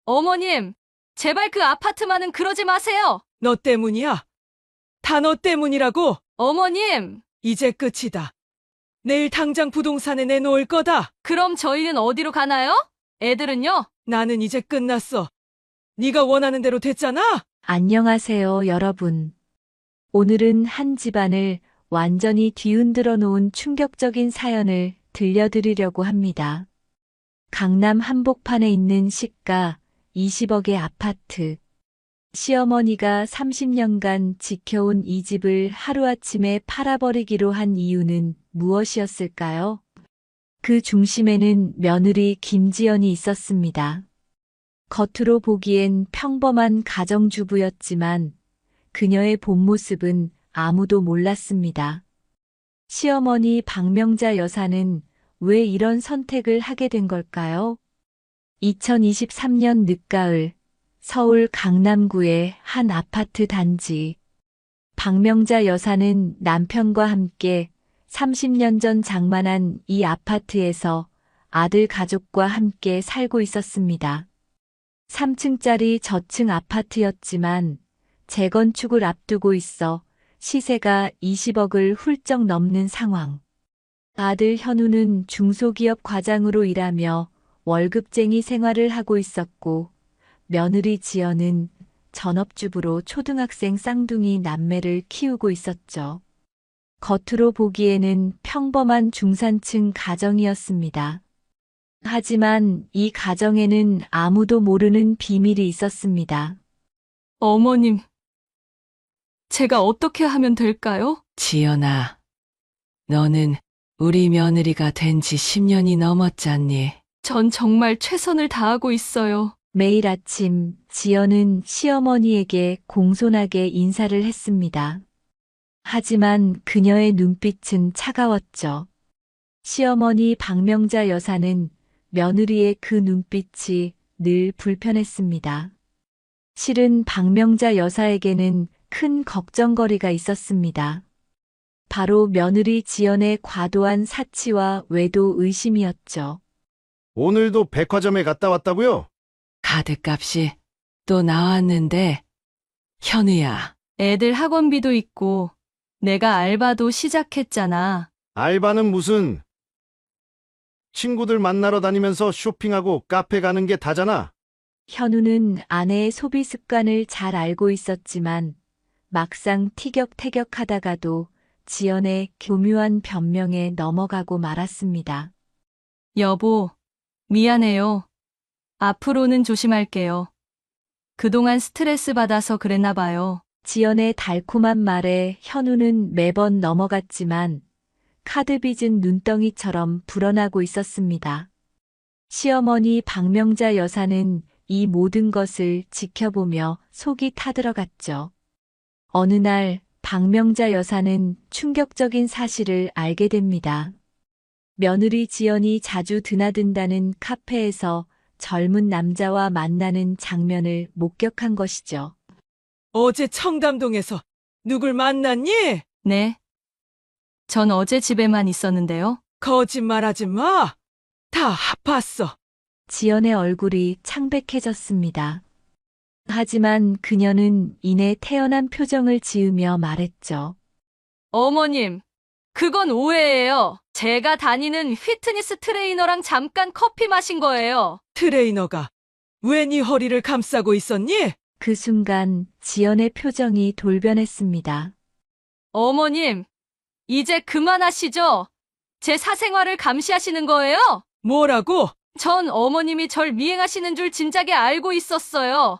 어머님, 제발 그 아파트만은 그러지 마세요. 너 때문이야. 다 너 때문이라고. 어머님, 이제 끝이다. 내일 당장 부동산에 내놓을 거다. 그럼 저희는 어디로 가나요? 애들은요? 나는 이제 끝났어. 네가 원하는 대로 됐잖아. 안녕하세요, 여러분. 오늘은 한 집안을 완전히 뒤흔들어 놓은 충격적인 사연을 들려드리려고 합니다. 강남 한복판에 있는 시가 20억의 아파트. 시어머니가 30년간 지켜온 이 집을 하루아침에 팔아버리기로 한 이유는 무엇이었을까요? 그 중심에는 며느리 김지연이 있었습니다. 겉으로 보기엔 평범한 가정주부였지만 그녀의 본 모습은 아무도 몰랐습니다. 시어머니 박명자 여사는 왜 이런 선택을 하게 된 걸까요? 2023년 늦가을 서울 강남구의 한 아파트 단지. 박명자 여사는 남편과 함께 30년 전 장만한 이 아파트에서 아들 가족과 함께 살고 있었습니다. 3층짜리 저층 아파트였지만 재건축을 앞두고 있어 시세가 20억을 훌쩍 넘는 상황. 아들 현우는 중소기업 과장으로 일하며 월급쟁이 생활을 하고 있었고, 며느리 지연은 전업주부로 초등학생 쌍둥이 남매를 키우고 있었죠. 겉으로 보기에는 평범한 중산층 가정이었습니다. 하지만 이 가정에는 아무도 모르는 비밀이 있었습니다. 어머님, 제가 어떻게 하면 될까요? 지연아, 너는 우리 며느리가 된 지 10년이 넘었잖니. 전 정말 최선을 다하고 있어요. 매일 아침 지연은 시어머니에게 공손하게 인사를 했습니다. 하지만 그녀의 눈빛은 차가웠죠. 시어머니 박명자 여사는 며느리의 그 눈빛이 늘 불편했습니다. 실은 박명자 여사에게는 큰 걱정거리가 있었습니다. 바로 며느리 지연의 과도한 사치와 외도 의심이었죠. 오늘도 백화점에 갔다 왔다고요? 카드값이 또 나왔는데. 현우야, 애들 학원비도 있고 내가 알바도 시작했잖아. 알바는 무슨? 친구들 만나러 다니면서 쇼핑하고 카페 가는 게 다잖아. 현우는 아내의 소비 습관을 잘 알고 있었지만 막상 티격태격하다가도 지연의 교묘한 변명에 넘어가고 말았습니다. 여보, 미안해요. 앞으로는 조심할게요. 그동안 스트레스 받아서 그랬나 봐요. 지연의 달콤한 말에 현우는 매번 넘어갔지만 카드 빚은 눈덩이처럼 불어나고 있었습니다. 시어머니 박명자 여사는 이 모든 것을 지켜보며 속이 타들어갔죠. 어느 날 박명자 여사는 충격적인 사실을 알게 됩니다. 며느리 지연이 자주 드나든다는 카페에서 젊은 남자와 만나는 장면을 목격한 것이죠. 어제 청담동에서 누굴 만났니? 네. 전 어제 집에만 있었는데요. 거짓말하지 마. 다 봤어. 지연의 얼굴이 창백해졌습니다. 하지만 그녀는 이내 태연한 표정을 지으며 말했죠. 어머님, 그건 오해예요. 제가 다니는 피트니스 트레이너랑 잠깐 커피 마신 거예요. 트레이너가 왜 네 허리를 감싸고 있었니? 그 순간 지연의 표정이 돌변했습니다. 어머님, 이제 그만하시죠. 제 사생활을 감시하시는 거예요? 뭐라고? 전 어머님이 절 미행하시는 줄 진작에 알고 있었어요.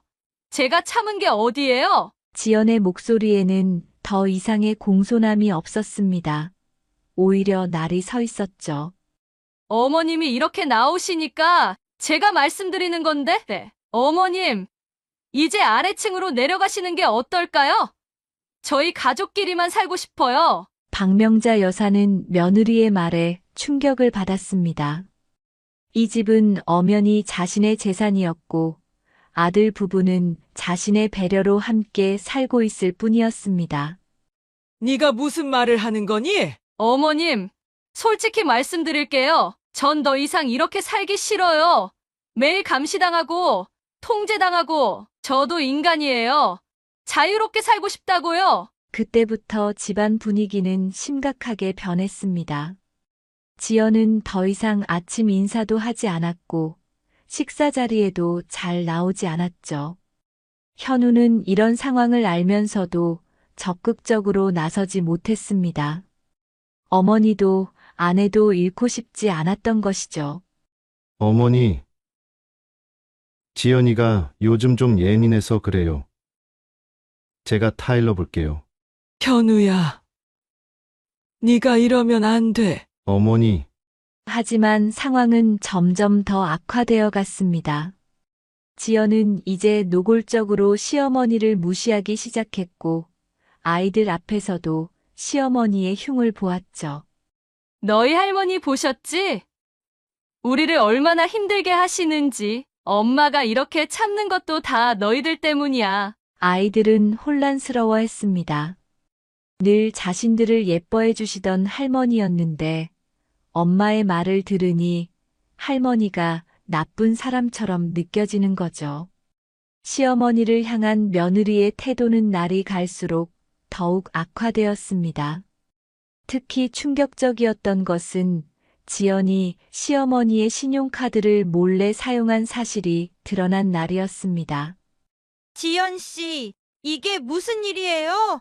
제가 참은 게 어디예요? 지연의 목소리에는 더 이상의 공손함이 없었습니다. 오히려 날이 서 있었죠. 어머님이 이렇게 나오시니까 제가 말씀드리는 건데, 네. 어머님, 이제 아래층으로 내려가시는 게 어떨까요? 저희 가족끼리만 살고 싶어요. 박명자 여사는 며느리의 말에 충격을 받았습니다. 이 집은 엄연히 자신의 재산이었고 아들 부부는 자신의 배려로 함께 살고 있을 뿐이었습니다. 네가 무슨 말을 하는 거니? 어머님, 솔직히 말씀드릴게요. 전 더 이상 이렇게 살기 싫어요. 매일 감시당하고 통제당하고 저도 인간이에요. 자유롭게 살고 싶다고요. 그때부터 집안 분위기는 심각하게 변했습니다. 지연은 더 이상 아침 인사도 하지 않았고 식사 자리에도 잘 나오지 않았죠. 현우는 이런 상황을 알면서도 적극적으로 나서지 못했습니다. 어머니도 아내도 잃고 싶지 않았던 것이죠. 어머니, 지연이가 요즘 좀 예민해서 그래요. 제가 타일러 볼게요. 현우야, 네가 이러면 안 돼. 어머니, 하지만 상황은 점점 더 악화되어 갔습니다. 지연은 이제 노골적으로 시어머니를 무시하기 시작했고 아이들 앞에서도 시어머니의 흉을 보았죠. 너희 할머니 보셨지? 우리를 얼마나 힘들게 하시는지. 엄마가 이렇게 참는 것도 다 너희들 때문이야. 아이들은 혼란스러워했습니다. 늘 자신들을 예뻐해 주시던 할머니였는데 엄마의 말을 들으니 할머니가 나쁜 사람처럼 느껴지는 거죠. 시어머니를 향한 며느리의 태도는 날이 갈수록 더욱 악화되었습니다. 특히 충격적이었던 것은 지연이 시어머니의 신용카드를 몰래 사용한 사실이 드러난 날이었습니다. 지연 씨, 이게 무슨 일이에요?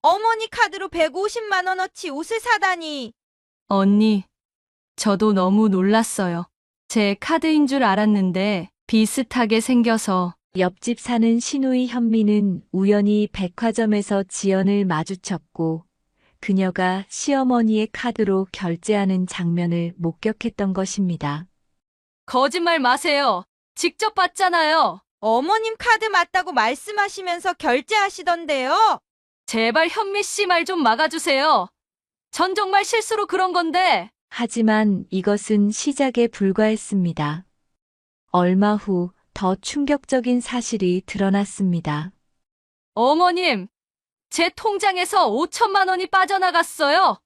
어머니 카드로 150만 원어치 옷을 사다니. 언니, 저도 너무 놀랐어요. 제 카드인 줄 알았는데 비슷하게 생겨서. 옆집 사는 시누이 현미는 우연히 백화점에서 지연을 마주쳤고 그녀가 시어머니의 카드로 결제하는 장면을 목격했던 것입니다. 거짓말 마세요. 직접 봤잖아요. 어머님 카드 맞다고 말씀하시면서 결제하시던데요. 제발 현미 씨 말 좀 막아주세요. 전 정말 실수로 그런 건데. 하지만 이것은 시작에 불과했습니다. 얼마 후 더 충격적인 사실이 드러났습니다. 어머님, 제 통장에서 5천만 원이 빠져나갔어요.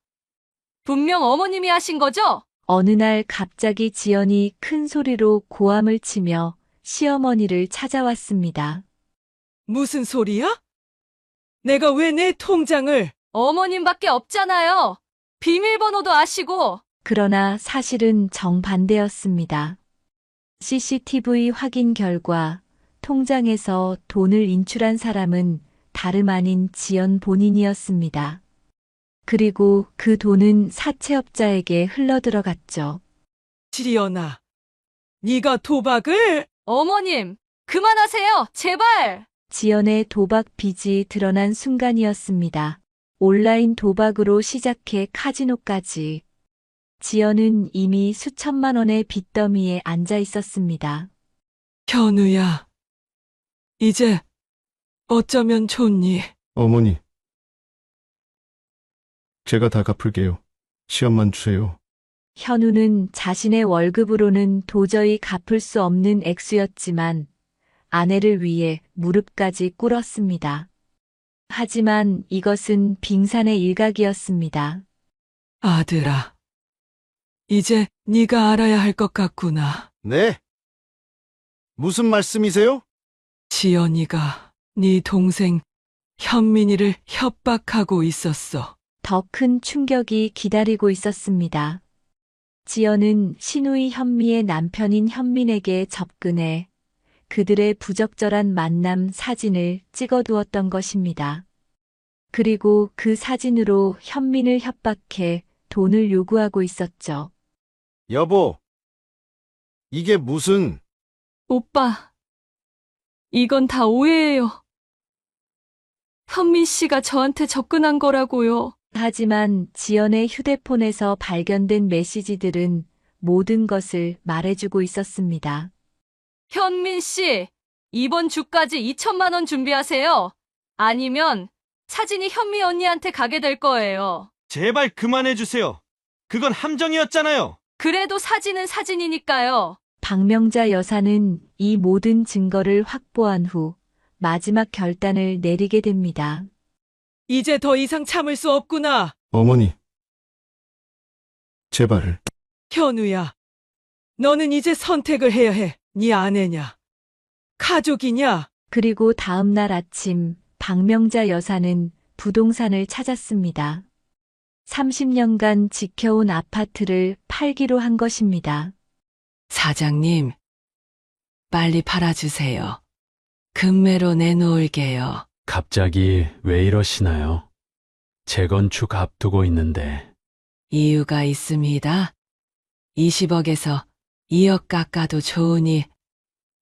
분명 어머님이 하신 거죠? 어느 날 갑자기 지연이 큰 소리로 고함을 치며 시어머니를 찾아왔습니다. 무슨 소리야? 내가 왜 내 통장을... 어머님밖에 없잖아요. 비밀번호도 아시고. 그러나 사실은 정반대였습니다. CCTV 확인 결과 통장에서 돈을 인출한 사람은 다름 아닌 지연 본인이었습니다. 그리고 그 돈은 사채업자에게 흘러들어갔죠. 지연아, 네가 도박을... 어머님, 그만하세요. 제발. 지연의 도박 빚이 드러난 순간이었습니다. 온라인 도박으로 시작해 카지노까지. 지연은 이미 수천만 원의 빚더미에 앉아 있었습니다. 현우야, 이제 어쩌면 좋니? 어머니. 제가 다 갚을게요. 시험만 주세요. 현우는 자신의 월급으로는 도저히 갚을 수 없는 액수였지만 아내를 위해 무릎까지 꿇었습니다. 하지만 이것은 빙산의 일각이었습니다. 아들아, 이제 네가 알아야 할 것 같구나. 네? 무슨 말씀이세요? 지연이가 네 동생 현민이를 협박하고 있었어. 더 큰 충격이 기다리고 있었습니다. 지연은 시누이 현미의 남편인 현민에게 접근해 그들의 부적절한 만남 사진을 찍어두었던 것입니다. 그리고 그 사진으로 현민을 협박해 돈을 요구하고 있었죠. 여보, 이게 무슨... 오빠, 이건 다 오해예요. 현민 씨가 저한테 접근한 거라고요. 하지만 지연의 휴대폰에서 발견된 메시지들은 모든 것을 말해주고 있었습니다. 현민 씨, 이번 주까지 2천만 원 준비하세요. 아니면 사진이 현미 언니한테 가게 될 거예요. 제발 그만해주세요. 그건 함정이었잖아요. 그래도 사진은 사진이니까요. 박명자 여사는 이 모든 증거를 확보한 후 마지막 결단을 내리게 됩니다. 이제 더 이상 참을 수 없구나. 어머니. 제발. 현우야, 너는 이제 선택을 해야 해. 네 아내냐? 가족이냐? 그리고 다음 날 아침 박명자 여사는 부동산을 찾았습니다. 30년간 지켜온 아파트를 팔기로 한 것입니다. 사장님, 빨리 팔아주세요. 금매로 내놓을게요. 갑자기 왜 이러시나요? 재건축 앞두고 있는데 이유가 있습니다. 20억에서 2억 깎아도 좋으니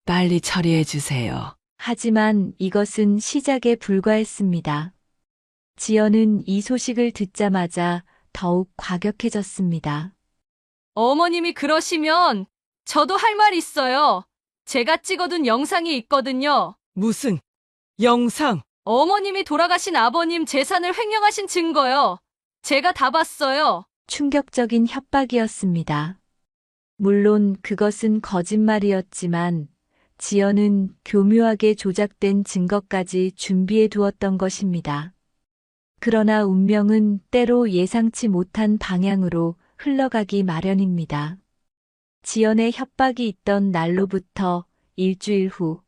빨리 처리해 주세요. 하지만 이것은 시작에 불과했습니다. 지연은 이 소식을 듣자마자 더욱 과격해졌습니다. 어머님이 그러시면 저도 할 말 있어요. 제가 찍어둔 영상이 있거든요. 무슨 영상? 어머님이 돌아가신 아버님 재산을 횡령하신 증거요. 제가 다 봤어요. 충격적인 협박이었습니다. 물론 그것은 거짓말이었지만 지연은 교묘하게 조작된 증거까지 준비해 두었던 것입니다. 그러나 운명은 때로 예상치 못한 방향으로 흘러가기 마련입니다. 지연의 협박이 있던 날로부터 일주일 후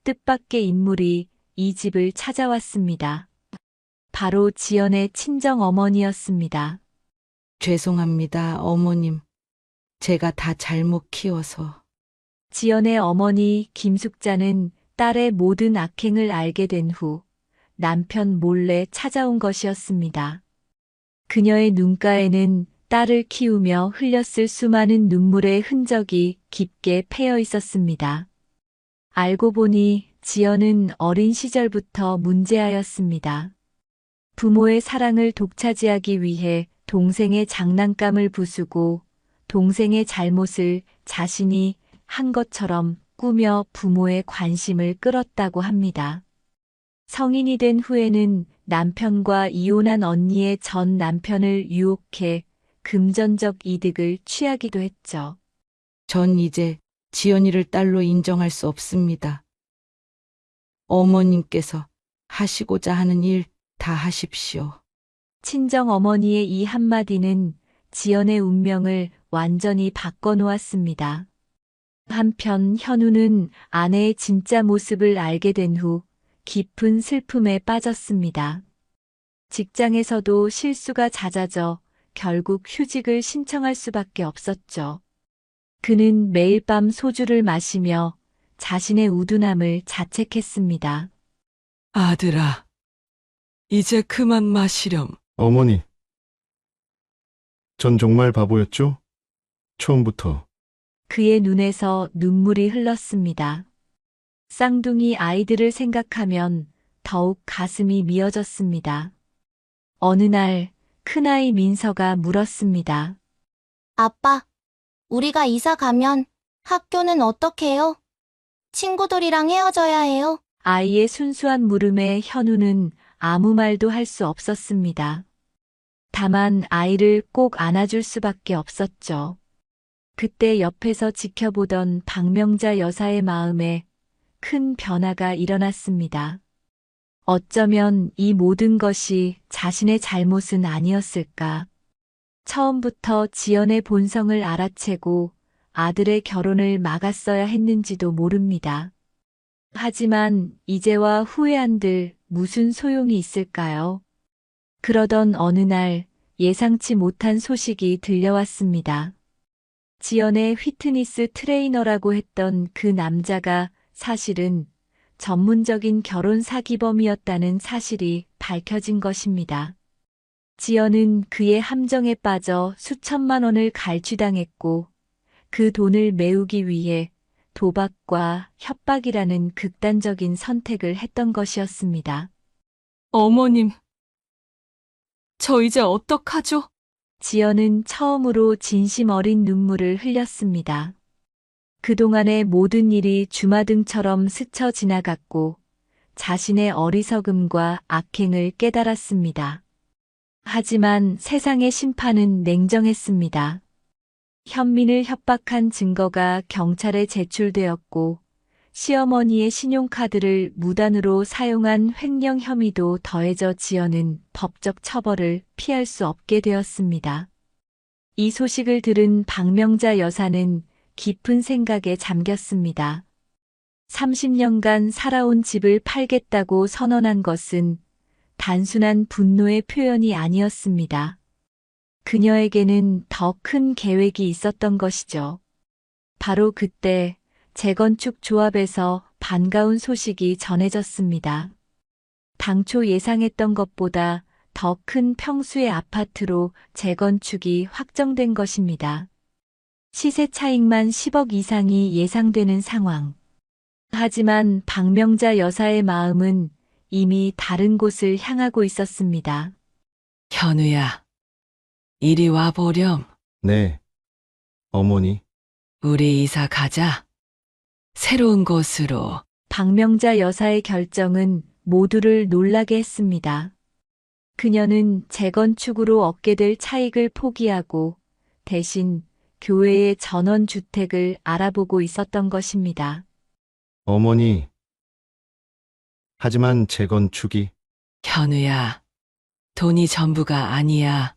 뜻밖의 인물이 이 집을 찾아왔습니다. 바로 지연의 친정 어머니였습니다. 죄송합니다, 어머님. 제가 다 잘못 키워서. 지연의 어머니 김숙자는 딸의 모든 악행을 알게 된 후 남편 몰래 찾아온 것이었습니다. 그녀의 눈가에는 딸을 키우며 흘렸을 수많은 눈물의 흔적이 깊게 패여 있었습니다. 알고 보니 지연은 어린 시절부터 문제아였습니다. 부모의 사랑을 독차지하기 위해 동생의 장난감을 부수고 동생의 잘못을 자신이 한 것처럼 꾸며 부모의 관심을 끌었다고 합니다. 성인이 된 후에는 남편과 이혼한 언니의 전 남편을 유혹해 금전적 이득을 취하기도 했죠. 전 이제 지연이를 딸로 인정할 수 없습니다. 어머님께서 하시고자 하는 일 다 하십시오. 친정 어머니의 이 한마디는 지연의 운명을 완전히 바꿔놓았습니다. 한편 현우는 아내의 진짜 모습을 알게 된 후 깊은 슬픔에 빠졌습니다. 직장에서도 실수가 잦아져 결국 휴직을 신청할 수밖에 없었죠. 그는 매일 밤 소주를 마시며 자신의 우둔함을 자책했습니다. 아들아, 이제 그만 마시렴. 어머니, 전 정말 바보였죠? 처음부터. 그의 눈에서 눈물이 흘렀습니다. 쌍둥이 아이들을 생각하면 더욱 가슴이 미어졌습니다. 어느 날 큰아이 민서가 물었습니다. 아빠, 우리가 이사 가면 학교는 어떻게 해요? 친구들이랑 헤어져야 해요? 아이의 순수한 물음에 현우는 아무 말도 할 수 없었습니다. 다만 아이를 꼭 안아줄 수밖에 없었죠. 그때 옆에서 지켜보던 박명자 여사의 마음에 큰 변화가 일어났습니다. 어쩌면 이 모든 것이 자신의 잘못은 아니었을까? 처음부터 지연의 본성을 알아채고 아들의 결혼을 막았어야 했는지도 모릅니다. 하지만 이제와 후회한들 무슨 소용이 있을까요? 그러던 어느 날 예상치 못한 소식이 들려왔습니다. 지연의 휘트니스 트레이너라고 했던 그 남자가 사실은 전문적인 결혼 사기범이었다는 사실이 밝혀진 것입니다. 지연은 그의 함정에 빠져 수천만 원을 갈취당했고 그 돈을 메우기 위해 도박과 협박이라는 극단적인 선택을 했던 것이었습니다. 어머님, 저 이제 어떡하죠? 지연은 처음으로 진심 어린 눈물을 흘렸습니다. 그동안의 모든 일이 주마등처럼 스쳐 지나갔고 자신의 어리석음과 악행을 깨달았습니다. 하지만 세상의 심판은 냉정했습니다. 현민을 협박한 증거가 경찰에 제출되었고 시어머니의 신용카드를 무단으로 사용한 횡령 혐의도 더해져 지연은 법적 처벌을 피할 수 없게 되었습니다. 이 소식을 들은 박명자 여사는 깊은 생각에 잠겼습니다. 30년간 살아온 집을 팔겠다고 선언한 것은 단순한 분노의 표현이 아니었습니다. 그녀에게는 더 큰 계획이 있었던 것이죠. 바로 그때 재건축 조합에서 반가운 소식이 전해졌습니다. 당초 예상했던 것보다 더 큰 평수의 아파트로 재건축이 확정된 것입니다. 시세 차익만 10억 이상이 예상되는 상황. 하지만 박명자 여사의 마음은 이미 다른 곳을 향하고 있었습니다. 현우야, 이리 와보렴. 네. 어머니. 우리 이사 가자. 새로운 곳으로. 박명자 여사의 결정은 모두를 놀라게 했습니다. 그녀는 재건축으로 얻게 될 차익을 포기하고 대신 교외의 전원주택을 알아보고 있었던 것입니다. 어머니. 하지만 재건축이 현우야, 돈이 전부가 아니야.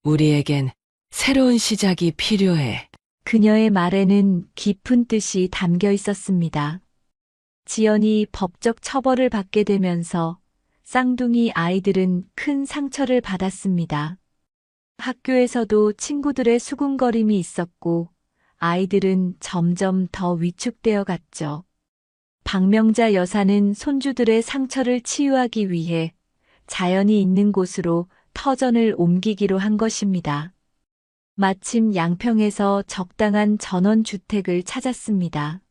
우리에겐 새로운 시작이 필요해. 그녀의 말에는 깊은 뜻이 담겨 있었습니다. 지연이 법적 처벌을 받게 되면서 쌍둥이 아이들은 큰 상처를 받았습니다. 학교에서도 친구들의 수군거림이 있었고 아이들은 점점 더 위축되어 갔죠. 박명자 여사는 손주들의 상처를 치유하기 위해 자연이 있는 곳으로 터전을 옮기기로 한 것입니다. 마침 양평에서 적당한 전원주택을 찾았습니다.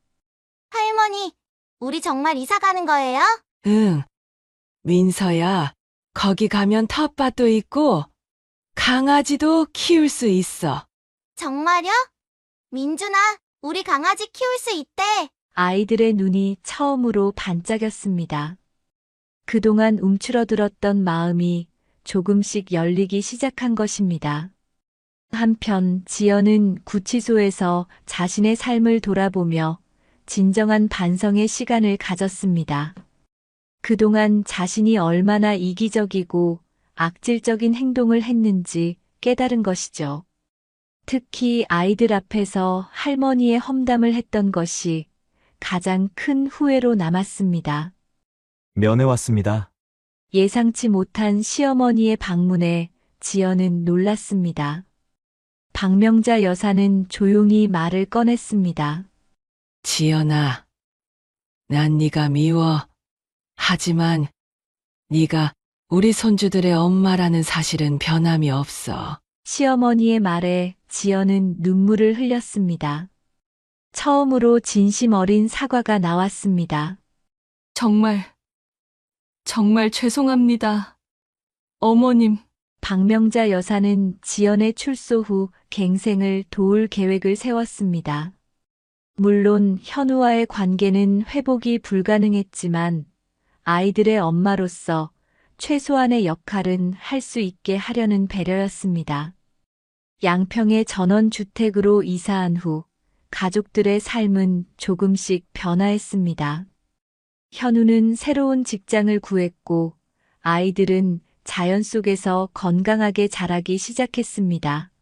할머니, 우리 정말 이사 가는 거예요? 응. 민서야, 거기 가면 텃밭도 있고 강아지도 키울 수 있어. 정말요? 민준아, 우리 강아지 키울 수 있대. 아이들의 눈이 처음으로 반짝였습니다. 그동안 움츠러들었던 마음이 조금씩 열리기 시작한 것입니다. 한편 지연은 구치소에서 자신의 삶을 돌아보며 진정한 반성의 시간을 가졌습니다. 그동안 자신이 얼마나 이기적이고 악질적인 행동을 했는지 깨달은 것이죠. 특히 아이들 앞에서 할머니의 험담을 했던 것이 가장 큰 후회로 남았습니다. 면회 왔습니다. 예상치 못한 시어머니의 방문에 지연은 놀랐습니다. 박명자 여사는 조용히 말을 꺼냈습니다. 지연아, 난 네가 미워. 하지만 네가 우리 손주들의 엄마라는 사실은 변함이 없어. 시어머니의 말에 지연은 눈물을 흘렸습니다. 처음으로 진심 어린 사과가 나왔습니다. 정말 죄송합니다. 어머님. 박명자 여사는 지연의 출소 후 갱생을 도울 계획을 세웠습니다. 물론 현우와의 관계는 회복이 불가능했지만 아이들의 엄마로서 최소한의 역할은 할 수 있게 하려는 배려였습니다. 양평의 전원주택으로 이사한 후 가족들의 삶은 조금씩 변화했습니다. 현우는 새로운 직장을 구했고 아이들은 자연 속에서 건강하게 자라기 시작했습니다.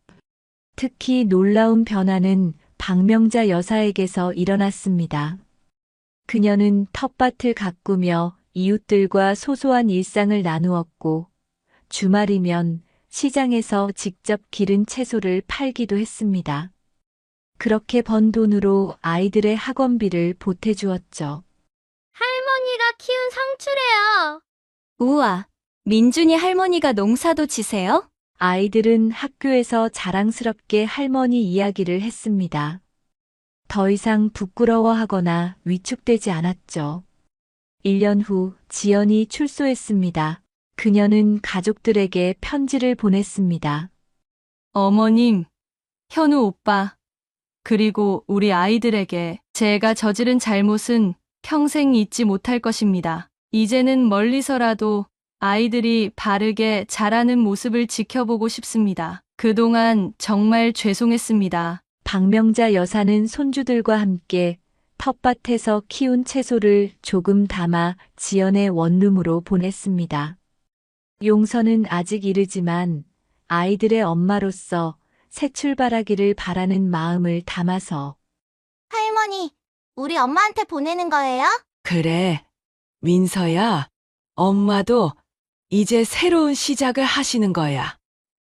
특히 놀라운 변화는 박명자 여사에게서 일어났습니다. 그녀는 텃밭을 가꾸며 이웃들과 소소한 일상을 나누었고 주말이면 시장에서 직접 기른 채소를 팔기도 했습니다. 그렇게 번 돈으로 아이들의 학원비를 보태주었죠. 할머니가 키운 상추래요. 우와, 민준이 할머니가 농사도 지세요? 아이들은 학교에서 자랑스럽게 할머니 이야기를 했습니다. 더 이상 부끄러워하거나 위축되지 않았죠. 1년 후 지연이 출소했습니다. 그녀는 가족들에게 편지를 보냈습니다. 어머님, 현우 오빠, 그리고 우리 아이들에게 제가 저지른 잘못은 평생 잊지 못할 것입니다. 이제는 멀리서라도 아이들이 바르게 자라는 모습을 지켜보고 싶습니다. 그동안 정말 죄송했습니다. 박명자 여사는 손주들과 함께 텃밭에서 키운 채소를 조금 담아 지연의 원룸으로 보냈습니다. 용서는 아직 이르지만 아이들의 엄마로서 새 출발하기를 바라는 마음을 담아서 할머니, 우리 엄마한테 보내는 거예요? 그래. 민서야, 엄마도 이제 새로운 시작을 하시는 거야.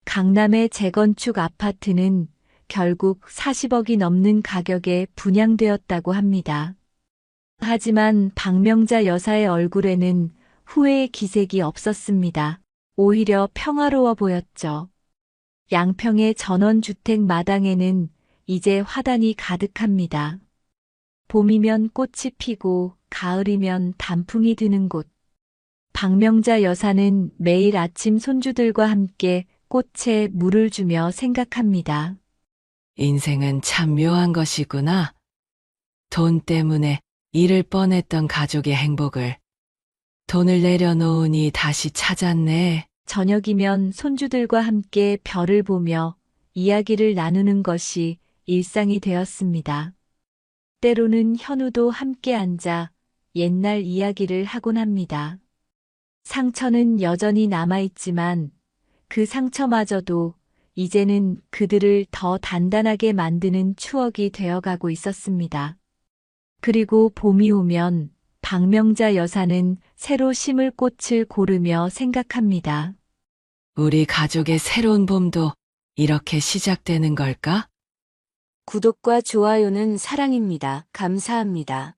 강남의 재건축 아파트는 결국 40억이 넘는 가격에 분양되었다고 합니다. 하지만 박명자 여사의 얼굴에는 후회의 기색이 없었습니다. 오히려 평화로워 보였죠. 양평의 전원주택 마당에는 이제 화단이 가득합니다. 봄이면 꽃이 피고 가을이면 단풍이 드는 곳. 박명자 여사는 매일 아침 손주들과 함께 꽃에 물을 주며 생각합니다. 인생은 참 묘한 것이구나. 돈 때문에 잃을 뻔했던 가족의 행복을 돈을 내려놓으니 다시 찾았네. 저녁이면 손주들과 함께 별을 보며 이야기를 나누는 것이 일상이 되었습니다. 때로는 현우도 함께 앉아 옛날 이야기를 하곤 합니다. 상처는 여전히 남아있지만 그 상처마저도 이제는 그들을 더 단단하게 만드는 추억이 되어가고 있었습니다. 그리고 봄이 오면 박명자 여사는 새로 심을 꽃을 고르며 생각합니다. 우리 가족의 새로운 봄도 이렇게 시작되는 걸까? 구독과 좋아요는 사랑입니다. 감사합니다.